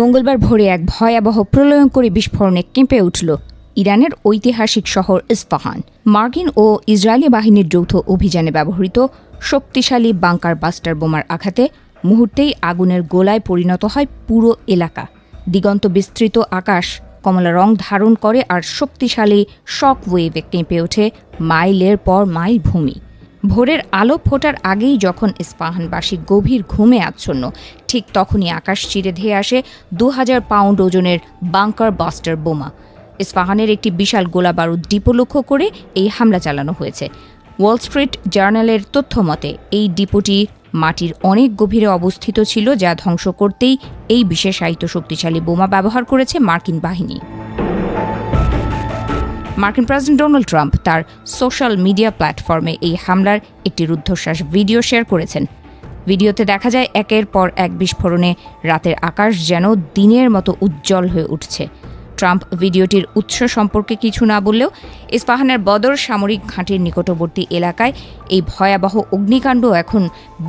মঙ্গলবার ভোরে এক ভয়াবহ প্রলয়ঙ্করী বিস্ফোরণে কেঁপে উঠল ইরানের ঐতিহাসিক শহর ইস্পাহান। মার্কিন ও ইসরায়েলি বাহিনীর যৌথ অভিযানে ব্যবহৃত শক্তিশালী বাংকার বাস্টার বোমার আঘাতে মুহূর্তেই আগুনের গোলায় পরিণত হয় পুরো এলাকা। দিগন্ত বিস্তৃত আকাশ কমলা রং ধারণ করে আর শক্তিশালী শক ওয়েভে কেঁপে ওঠে মাইলের পর মাইল ভূমি। ভোরের আলো ফোটার আগেই যখন ইস্পাহানবাসী গভীর ঘুমে আচ্ছন্ন, ঠিক তখনই আকাশ চিরে ধেয়ে আসে 2000 পাউন্ড ওজনের বাংকার বাস্টার বোমা। ইস্পাহানের একটি বিশাল গোলাবারুদ ডিপো লক্ষ্য করে এই হামলা চালানো হয়েছে। ওয়াল স্ট্রিট জার্নালের তথ্য মতে এই ডিপোটি মাটির অনেক গভীরে অবস্থিত ছিল, যা ধ্বংস করতেই এই বিশেষায়িত শক্তিশালী বোমা ব্যবহার করেছে মার্কিন বাহিনী। মার্কিন প্রেসিডেন্ট ডোনাল্ড ট্রাম্প তার সোশ্যাল মিডিয়া প্ল্যাটফর্মে এই হামলার একটি রুদ্ধশ্বাস ভিডিও শেয়ার করেছেন। ভিডিওতে দেখা যায় একের পর এক বিস্ফোরণে রাতের আকাশ যেন দিনের মতো উজ্জ্বল হয়ে উঠছে। ট্রাম্প ভিডিওটির উৎস সম্পর্কে কিছু না বললেও ইস্পাহানের বদর সামরিক ঘাঁটির নিকটবর্তী এলাকায় এই ভয়াবহ অগ্নিকাণ্ড এখন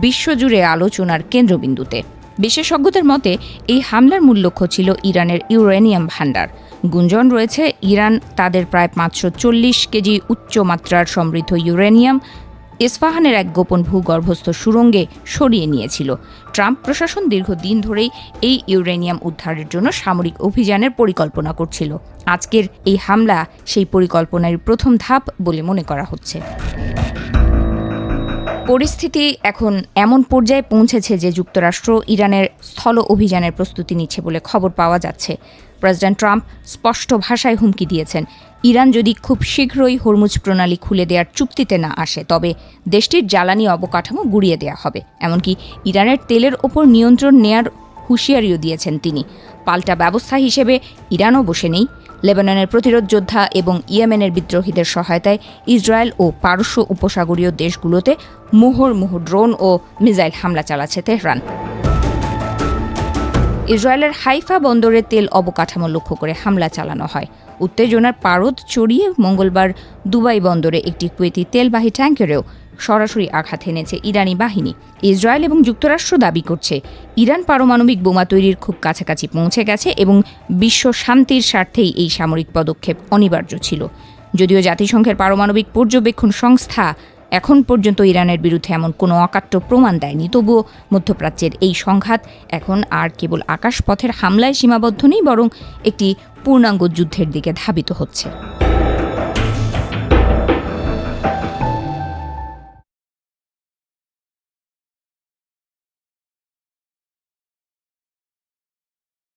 বিশ্বজুড়ে আলোচনার কেন্দ্রবিন্দুতে। বিশেষজ্ঞদের মতে এই হামলার মূল লক্ষ্য ছিল ইরানের ইউরেনিয়াম ভাণ্ডার। গুঞ্জন রয়েছে ইরান তাদের প্রায় 540 কেজি উচ্চমাত্রার সমৃদ্ধ ইউরেনিয়াম ইস্পাহানের এক গোপন ভূগর্ভস্থ সুড়ঙ্গে সরিয়ে নিয়েছিল। ট্রাম্প প্রশাসন দীর্ঘদিন ধরেই এই ইউরেনিয়াম উদ্ধারের জন্য সামরিক অভিযানের পরিকল্পনা করছিল। আজকের এই হামলা সেই পরিকল্পনার প্রথম ধাপ বলে মনে করা হচ্ছে। পরিস্থিতি এখন এমন পর্যায়ে পৌঁছেছে যে যুক্তরাষ্ট্র ইরানের স্থল অভিযানের প্রস্তুতি নিচ্ছে বলে খবর পাওয়া যাচ্ছে। প্রেসিডেন্ট ট্রাম্প স্পষ্ট ভাষায় হুমকি দিয়েছেন, ইরান যদি খুব শীঘ্রই হরমুজ প্রণালী খুলে দেওয়ার চুক্তিতে না আসে তবে দেশটির জ্বালানি অবকাঠামো গুঁড়িয়ে দেওয়া হবে। এমনকি ইরানের তেলের ওপর নিয়ন্ত্রণ নেয়ার হুঁশিয়ারিও দিয়েছেন তিনি। পাল্টা ব্যবস্থা হিসেবে ইরানও বসে নেই। লেবাননের প্রতিরোধ যোদ্ধা এবং ইয়েমেনের বিদ্রোহীদের সহায়তায় ইসরায়েল ও পারস্য উপসাগরীয় দেশগুলোতে মুহুর্মুহু ড্রোন ও মিসাইল হামলা চালাচ্ছে তেহরান। ইসরায়েলের হাইফা বন্দরে তেল অবকাঠামো লক্ষ্য করে হামলা চালানো হয়। উত্তেজনার পারদ চড়িয়ে মঙ্গলবার দুবাই বন্দরে একটি কুয়েতি তেলবাহী ট্যাঙ্কারেও সরাসরি আঘাত এনেছে ইরানি বাহিনী। ইসরায়েল এবং যুক্তরাষ্ট্র দাবি করছে ইরান পারমাণবিক বোমা তৈরির খুব কাছাকাছি পৌঁছে গেছে এবং বিশ্ব শান্তির স্বার্থেই এই সামরিক পদক্ষেপ অনিবার্য ছিল। যদিও জাতিসংঘের পারমাণবিক পর্যবেক্ষণ সংস্থা এখন পর্যন্ত ইরানের বিরুদ্ধে এমন কোনো অকাট্য প্রমাণ দেয়নি, তবুও মধ্যপ্রাচ্যের এই সংঘাত এখন আর কেবল আকাশপথের হামলায় সীমাবদ্ধ নেই, বরং একটি পূর্ণাঙ্গ যুদ্ধের দিকে ধাবিত হচ্ছে।